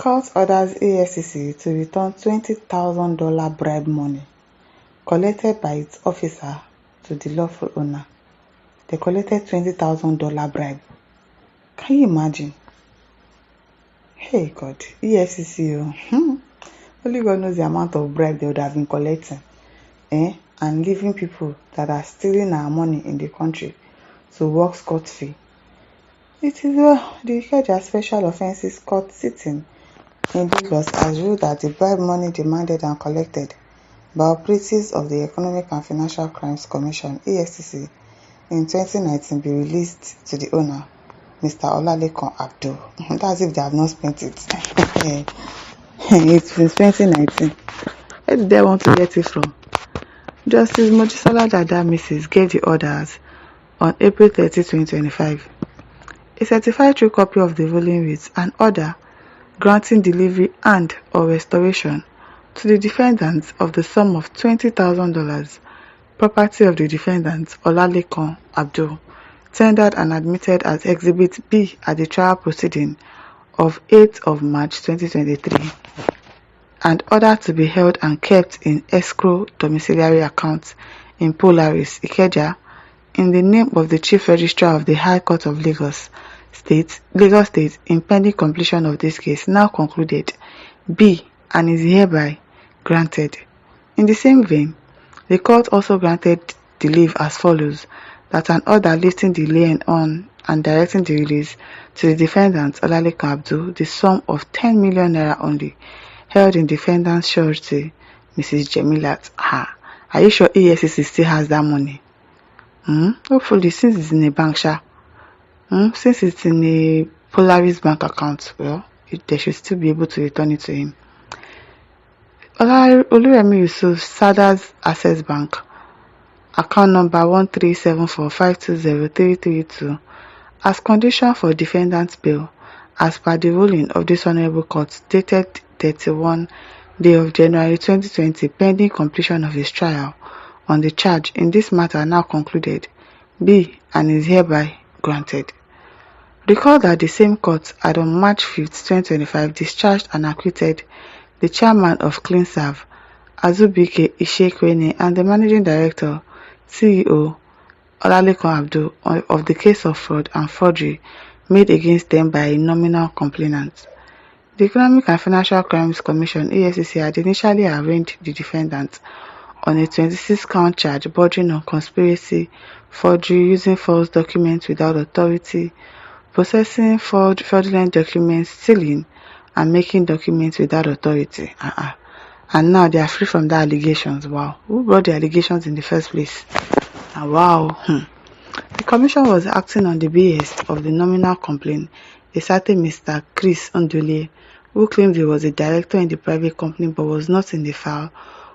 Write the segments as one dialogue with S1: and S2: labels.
S1: Court orders Efcc to return $20,000 bribe money collected by its officer to the lawful owner. They collected $20,000 bribe. Can you imagine? Hey God, Efcc, only God knows the amount of bribe they would have been collecting, and leaving people that are stealing our money in the country to work scot-free. It is the Ikeja Special Offences Court sitting in Lagos has ruled that the bribe money demanded and collected by operatives of the Economic and Financial Crimes Commission (EFCC) in 2019 be released to the owner, Mr. Olalekan Abdul. That's if they have not spent it. It's since 2019. Where did they want to get it from? Justice Mojisola Dada Mrs. gave the orders on April 30, 2025. A certified true copy of the ruling reads an order granting delivery and/or restoration to the defendants of the sum of $20,000, property of the defendant Olalekan Abdul, tendered and admitted as Exhibit B at the trial proceeding of 8th of March 2023, and ordered to be held and kept in escrow domiciliary accounts in Polaris, Ikeja, in the name of the Chief Registrar of the High Court of Lagos State, in pending completion of this case, now concluded, B, and is hereby granted. In the same vein, the court also granted the leave as follows: that an order lifting the lien on and directing the release to the defendant Olalekan Abdul the sum of 10 million naira only, held in defendant's surety, Mrs. Jemilat. Are you sure EFCC still has that money? Hopefully, since it's in a bank, since it's in a Polaris bank account, well, they should still be able to return it to him. Oluremi Yusuf, Sada's Access Bank, account number 13745203332, as condition for defendant's bail, as per the ruling of this Honorable Court dated 31 day of January 2020, pending completion of his trial on the charge in this matter now concluded, B, and is hereby granted. Recall that the same court had on March 5, 2025 discharged and acquitted the chairman of CleanServe, Azubike Ishekwene, and the managing director, CEO, Olalekan Abdul, of the case of fraud and forgery made against them by a nominal complainant. The Economic and Financial Crimes Commission (EFCC) had initially arraigned the defendant on a 26-count charge bordering on conspiracy, forgery, using false documents without authority, possessing fraudulent documents, stealing, and making documents without authority. And now they are free from the allegations. Wow. Who brought the allegations in the first place? Wow. The commission was acting on the behest of the nominal complaint, a certain Mr. Chris Ondule, who claimed he was a director in the private company but was not in the file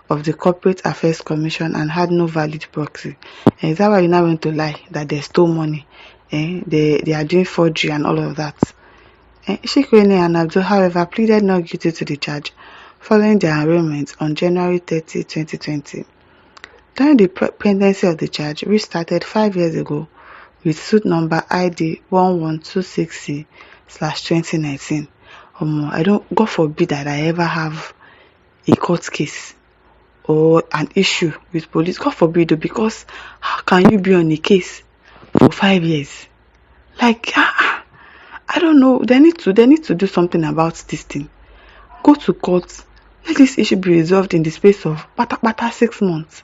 S1: of the Corporate Affairs Commission and had no valid proxy. Is that why you now want to lie that they stole money? They are doing forgery and all of that. Ishekwene and Abdul, however, pleaded not guilty to the charge following their arraignment on January 30, 2020. During the pendency of the charge, which started 5 years ago with suit number ID 1126C/2019. God forbid that I ever have a court case or an issue with police. God forbid, because how can you be on a case for 5 years? Like, I don't know. They need to do something about this thing. Go to court. Let this issue be resolved in the space of 6 months.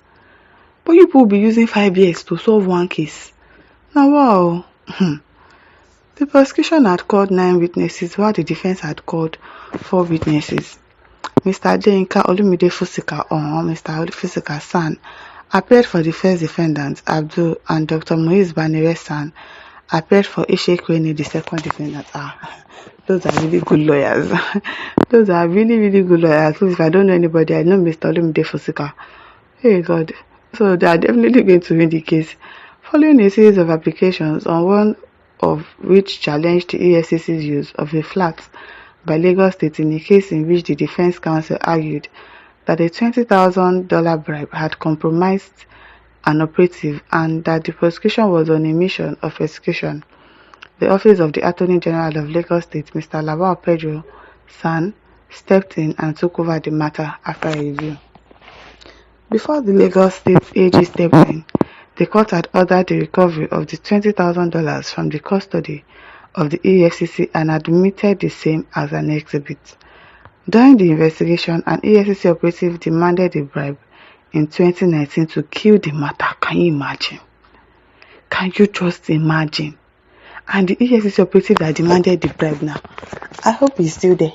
S1: But you people will be using 5 years to solve one case. Now, wow. The prosecution had called 9 witnesses, while the defense had called 4 witnesses. Mr. Adeyinka Olumide Fusika, or Mr. Fusika's son, appeared for the first defendant, Abdul, and Dr. Moise Banire's son appeared for Ishekwene, the second defendant. Those are really good lawyers. Those are really, really good lawyers. So if I don't know anybody, I know Mr. Olumide Fusika. Hey God. So they are definitely going to win the case. Following a series of applications, on one of which challenged the EFCC's use of a flat by Lagos State in a case in which the defense counsel argued that a $20,000 bribe had compromised an operative and that the prosecution was on a mission of execution. The Office of the Attorney General of Lagos State, Mr. Lawal Pedro, SAN stepped in and took over the matter after a review. Before the Lagos State AG stepped in, the court had ordered the recovery of the $20,000 from the custody of the Efcc and admitted the same as an exhibit. During the investigation, an Efcc operative demanded a bribe in 2019 to kill the matter. Can you imagine? Can you just imagine? And the Efcc operative that demanded the bribe now, I hope he's still there.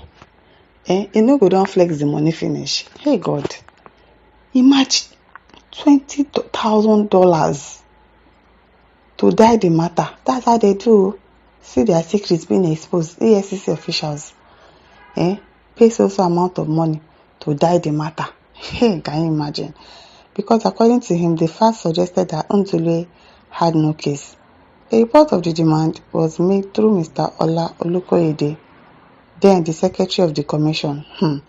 S1: You no go don flex the money finish. Hey God, imagine $20,000 to die the matter. That's how they do. See their secrets being exposed. Efcc officials pay so amount of money to die the matter. Hey, can you imagine? Because according to him, the facts suggested that Ntule had no case. A report of the demand was made through Mr. Ola Olukoyede, then the secretary of the commission, who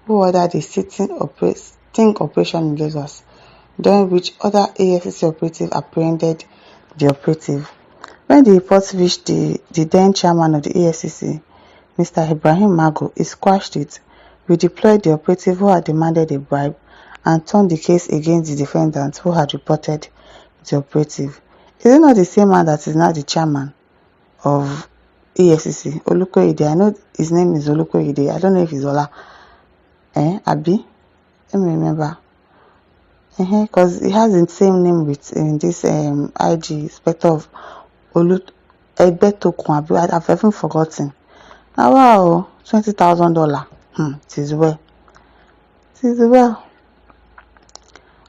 S1: ordered the sting operation in Lagos, during which other Efcc operatives apprehended the operative. When the report reached the then chairman of the Efcc, Mr. Ibrahim Mago, he squashed it, redeployed the operative who had demanded a bribe, and turned the case against the defendant who had reported the operative. Is it not the same man that is now the chairman of Efcc, Olukoyede? I know his name is Olukoyede. I don't know if it's Ola. Abi? Let me remember. Because he has the same name with this IG, inspector of Egbetokun. I've even forgotten. Now, wow, $20,000. It is well. It is well.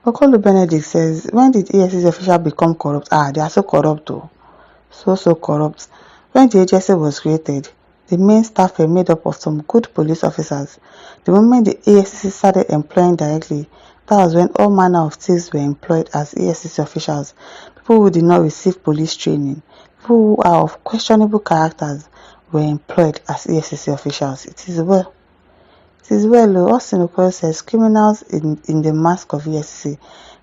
S1: Okolo Benedict says, when did EFCC officials become corrupt? They are so corrupt though. So corrupt. When the agency was created, the main staff were made up of some good police officers. The moment the EFCC started employing directly, that was when all manner of thieves were employed as EFCC officials. People who did not receive police training, people who are of questionable characters were employed as EFCC officials. It is well. It is well. Austin Okoro says criminals in the mask of EFCC,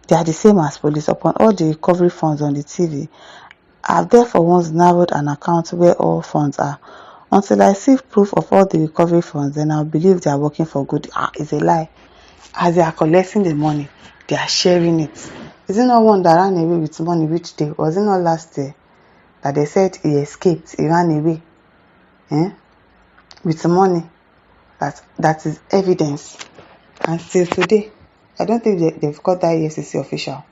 S1: they are the same as police. Upon all the recovery funds on the TV, I have therefore once narrowed an account where all funds are. Until I see proof of all the recovery funds, then I'll believe they are working for good. It's a lie. As they are collecting the money, they are sharing it. Is it not one that ran away with money which day? Was it not last year that they said he escaped, he ran away with money? That is evidence. And still today, I don't think they've caught that EFCC official.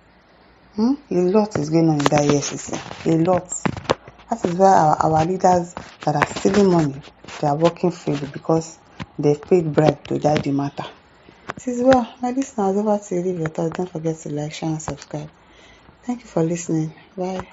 S1: A lot is going on in that EFCC. A lot. That is why our leaders that are stealing money, they are working freely because they've paid bribe to die the matter. It is well. My listeners, over to you. Leave your thoughts. Don't forget to like, share, and subscribe. Thank you for listening. Bye.